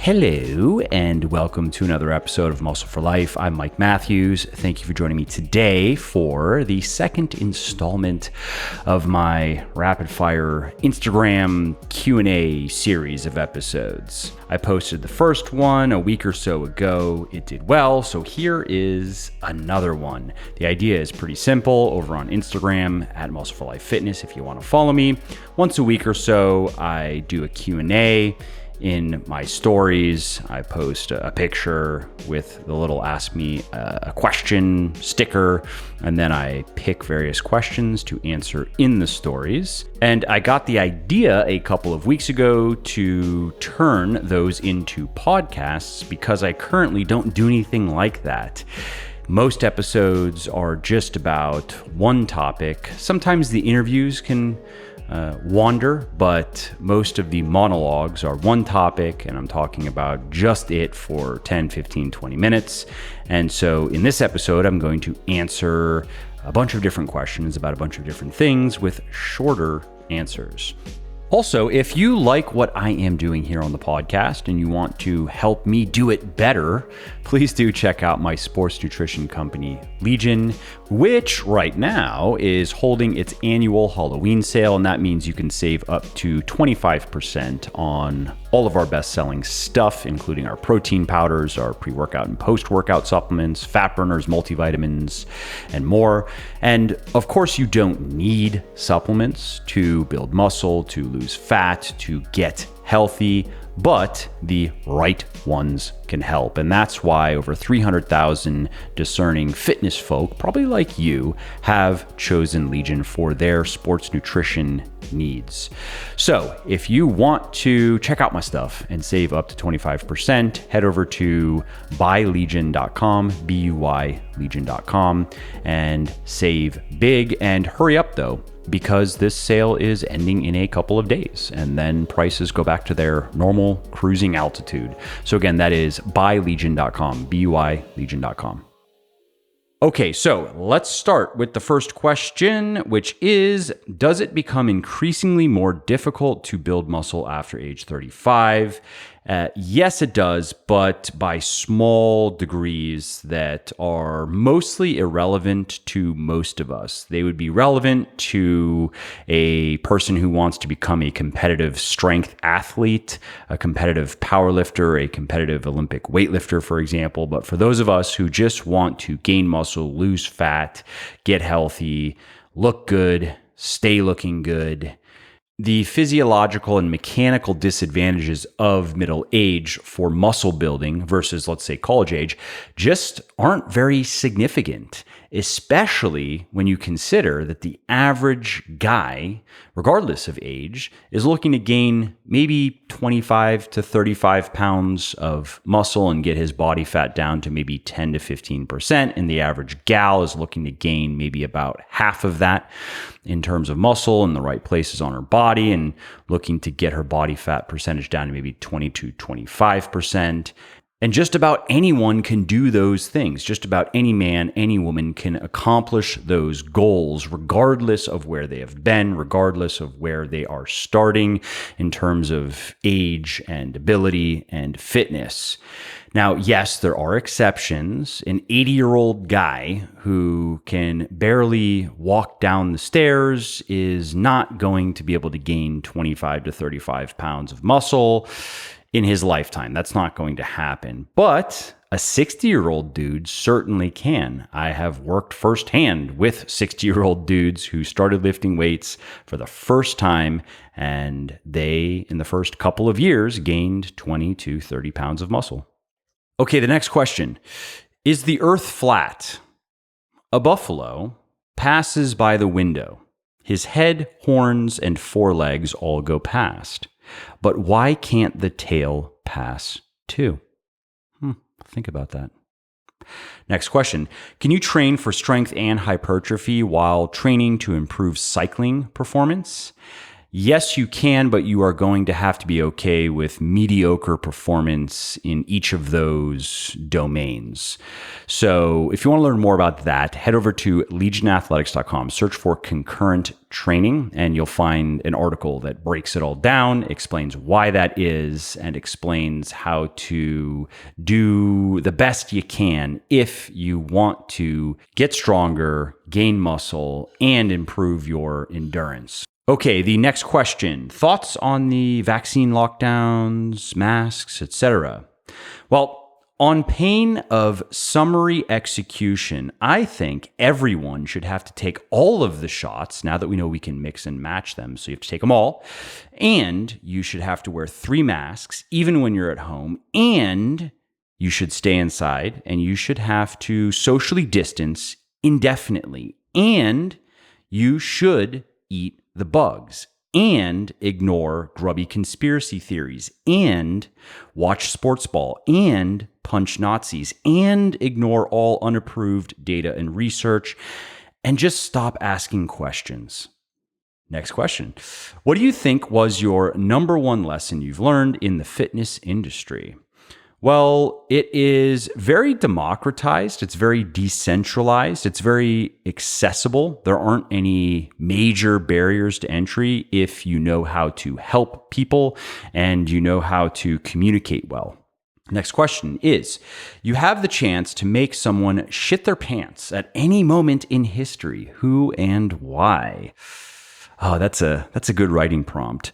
Hello, and welcome to another episode of Muscle for Life. I'm Mike Matthews. Thank you for joining me today for the second installment of my rapid-fire Instagram Q&A series of episodes. I posted the first one a week or so ago. It did well, so here is another one. The idea is pretty simple. Over on Instagram, at Muscle for Life Fitness, if you want to follow me. Once a week or so, I do a Q&A. In my stories, I post a picture with the little ask me a question sticker, and then I pick various questions to answer in the stories. And I got the idea a couple of weeks ago to turn those into podcasts because I currently don't do anything like that. Most episodes are just about one topic. Sometimes the interviews can wander, but most of the monologues are one topic, and I'm talking about just it for 10, 15, 20 minutes. And so in this episode, I'm going to answer a bunch of different questions about a bunch of different things with shorter answers. Also, if you like what I am doing here on the podcast and you want to help me do it better, please do check out my sports nutrition company, Legion, which right now is holding its annual Halloween sale. And that means you can save up to 25% on all of our best-selling stuff, including our protein powders, our pre-workout and post-workout supplements, fat burners, multivitamins, and more. And of course, you don't need supplements to build muscle, to lose fat, to get healthy, but the right ones can help. And that's why over 300,000 discerning fitness folk, probably like you, have chosen Legion for their sports nutrition needs. So if you want to check out my stuff and save up to 25%, head over to buylegion.com, BUYlegion.com, and save big. And hurry up though, because this sale is ending in a couple of days, and then prices go back to their normal cruising altitude. So again, that is buylegion.com, BUYlegion.com. Okay, so let's start with the first question, which is, does it become increasingly more difficult to build muscle after age 35? Yes, it does, but by small degrees that are mostly irrelevant to most of us. They would be relevant to a person who wants to become a competitive strength athlete, a competitive powerlifter, a competitive Olympic weightlifter, for example. But for those of us who just want to gain muscle, lose fat, get healthy, look good, stay looking good, the physiological and mechanical disadvantages of middle age for muscle building versus, let's say, college age just aren't very significant, especially when you consider that the average guy, regardless of age, is looking to gain maybe 25 to 35 pounds of muscle and get his body fat down to maybe 10 to 15%. And the average gal is looking to gain maybe about half of that in terms of muscle in the right places on her body and looking to get her body fat percentage down to maybe 20 to 25%. And just about anyone can do those things. Just about any man, any woman can accomplish those goals regardless of where they have been, regardless of where they are starting in terms of age and ability and fitness. Now, yes, there are exceptions. An 80-year-old guy who can barely walk down the stairs is not going to be able to gain 25 to 35 pounds of muscle in his lifetime. That's not going to happen. But a 60-year-old dude certainly can. I have worked firsthand with 60-year-old dudes who started lifting weights for the first time, and they, in the first couple of years, gained 20 to 30 pounds of muscle. Okay, the next question. Is the earth flat? A buffalo passes by the window. His head, horns, and forelegs all go past. But why can't the tail pass too? Think about that. Next question. Can you train for strength and hypertrophy while training to improve cycling performance? Yes, you can, but you are going to have to be okay with mediocre performance in each of those domains. So if you want to learn more about that, head over to legionathletics.com, search for concurrent training, and you'll find an article that breaks it all down, explains why that is, and explains how to do the best you can if you want to get stronger, gain muscle, and improve your endurance. Okay, the next question. Thoughts on the vaccine lockdowns, masks, etc.? Well, on pain of summary execution, I think everyone should have to take all of the shots now that we know we can mix and match them. So you have to take them all. And you should have to wear 3 masks, even when you're at home. And you should stay inside. And you should have to socially distance indefinitely. And you should eat the bugs and ignore grubby conspiracy theories and watch sports ball and punch Nazis and ignore all unapproved data and research and just stop asking questions. Next question. What do you think was your number one lesson you've learned in the fitness industry? Well, it is very democratized. It's very decentralized. It's very accessible. There aren't any major barriers to entry if you know how to help people and you know how to communicate well. Next question is, you have the chance to make someone shit their pants at any moment in history. Who and why? Oh, that's a good writing prompt.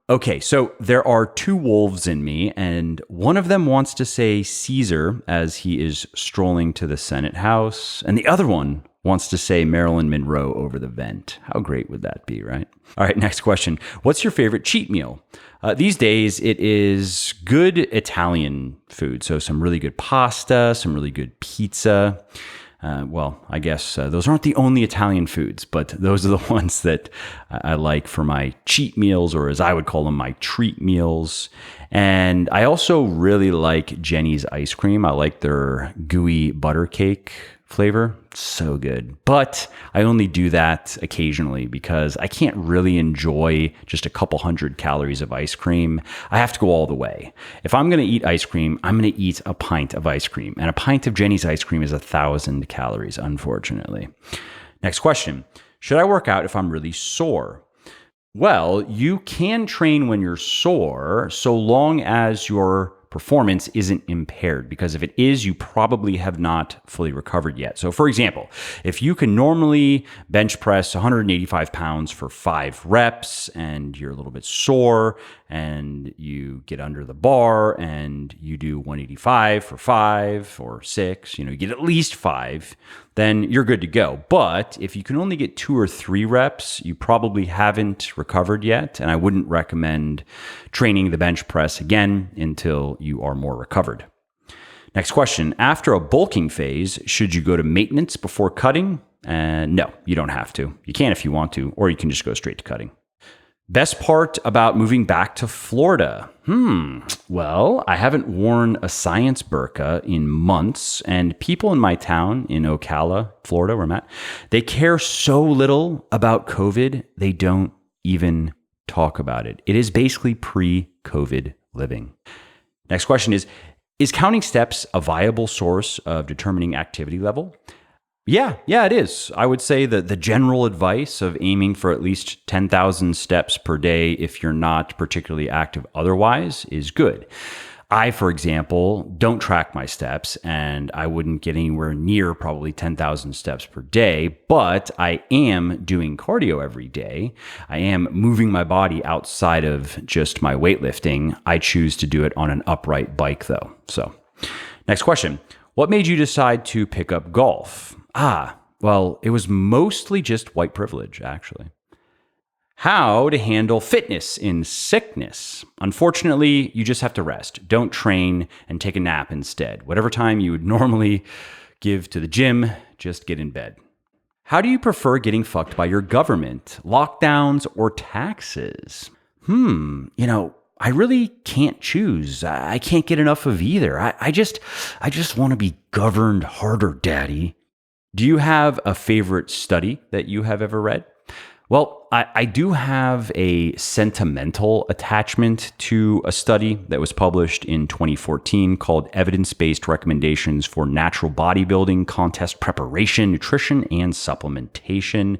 Okay, so there are 2 wolves in me, and one of them wants to say Caesar as he is strolling to the Senate House, and the other one wants to say Marilyn Monroe over the vent. How great would that be, right? All right, next question. What's your favorite cheat meal? These days, it is good Italian food, so some really good pasta, some really good pizza. Well, I guess those aren't the only Italian foods, but those are the ones that I like for my cheat meals, or as I would call them, my treat meals. And I also really like Jenny's ice cream. I like their gooey butter cake flavor. So good. But I only do that occasionally because I can't really enjoy just a couple hundred calories of ice cream. I have to go all the way. If I'm going to eat ice cream, I'm going to eat a pint of ice cream. And a pint of Jenny's ice cream is 1,000 calories, unfortunately. Next question. Should I work out if I'm really sore? Well, you can train when you're sore so long as your performance isn't impaired, because if it is, you probably have not fully recovered yet. So for example, if you can normally bench press 185 pounds for 5 reps and you're a little bit sore and you get under the bar and you do 185 for 5 or 6, you get at least 5, then you're good to go. But if you can only get 2 or 3 reps, you probably haven't recovered yet. And I wouldn't recommend training the bench press again until you are more recovered. Next question. After a bulking phase, should you go to maintenance before cutting? No, you don't have to. You can if you want to, or you can just go straight to cutting. Best part about moving back to Florida? Well, I haven't worn a science burqa in months, and people in my town in Ocala, Florida, where I'm at, they care so little about COVID, they don't even talk about it. It is basically pre-COVID living. Next question is counting steps a viable source of determining activity level? Yeah, it is. I would say that the general advice of aiming for at least 10,000 steps per day if you're not particularly active otherwise is good. I, for example, don't track my steps, and I wouldn't get anywhere near probably 10,000 steps per day, but I am doing cardio every day. I am moving my body outside of just my weightlifting. I choose to do it on an upright bike, though. So, next question. What made you decide to pick up golf? Well, it was mostly just white privilege, actually. How to handle fitness in sickness. Unfortunately, you just have to rest. Don't train and take a nap instead. Whatever time you would normally give to the gym, just get in bed. How do you prefer getting fucked by your government? Lockdowns or taxes? I really can't choose. I can't get enough of either. I just want to be governed harder, Daddy. Do you have a favorite study that you have ever read? Well, I do have a sentimental attachment to a study that was published in 2014 called Evidence-Based Recommendations for Natural Bodybuilding Contest Preparation, Nutrition, and Supplementation.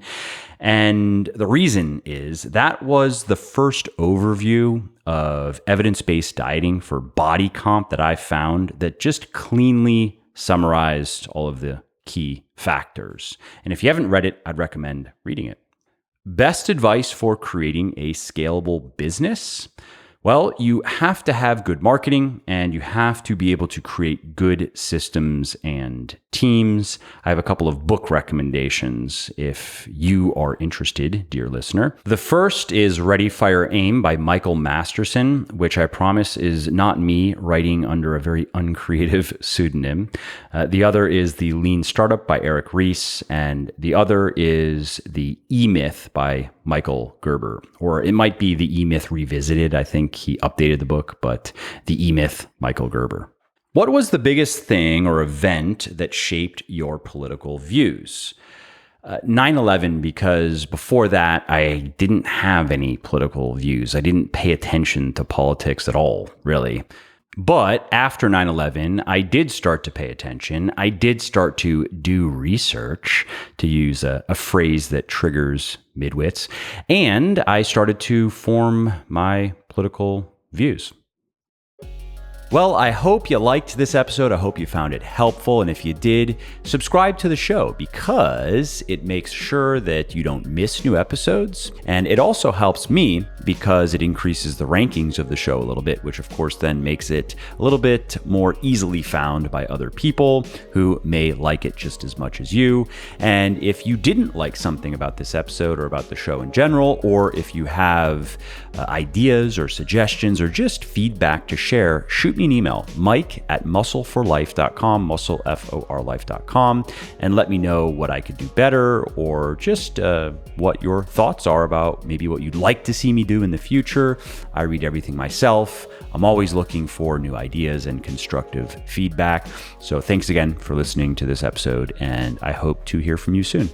And the reason is that was the first overview of evidence-based dieting for body comp that I found that just cleanly summarized all of the key factors. And if you haven't read it, I'd recommend reading it. Best advice for creating a scalable business? Well, you have to have good marketing and you have to be able to create good systems and teams. I have a couple of book recommendations if you are interested, dear listener. The first is Ready, Fire, Aim by Michael Masterson, which I promise is not me writing under a very uncreative pseudonym. The other is The Lean Startup by Eric Ries, and the other is The E-Myth by Michael Gerber, or it might be The E-Myth Revisited. I think he updated the book, but The E-Myth, Michael Gerber. What was the biggest thing or event that shaped your political views? 9/11, because before that, I didn't have any political views. I didn't pay attention to politics at all, really. But after 9/11, I did start to pay attention. I did start to do research, to use a phrase that triggers midwits, and I started to form my political views. Well, I hope you liked this episode. I hope you found it helpful. And if you did, subscribe to the show because it makes sure that you don't miss new episodes. And it also helps me because it increases the rankings of the show a little bit, which of course then makes it a little bit more easily found by other people who may like it just as much as you. And if you didn't like something about this episode or about the show in general, or if you have ideas or suggestions or just feedback to share, shoot me an email, mike@muscleforlife.com, muscleforlife.com, and let me know what I could do better or just what your thoughts are about maybe what you'd like to see me do in the future. I read everything myself. I'm always looking for new ideas and constructive feedback. So thanks again for listening to this episode, and I hope to hear from you soon.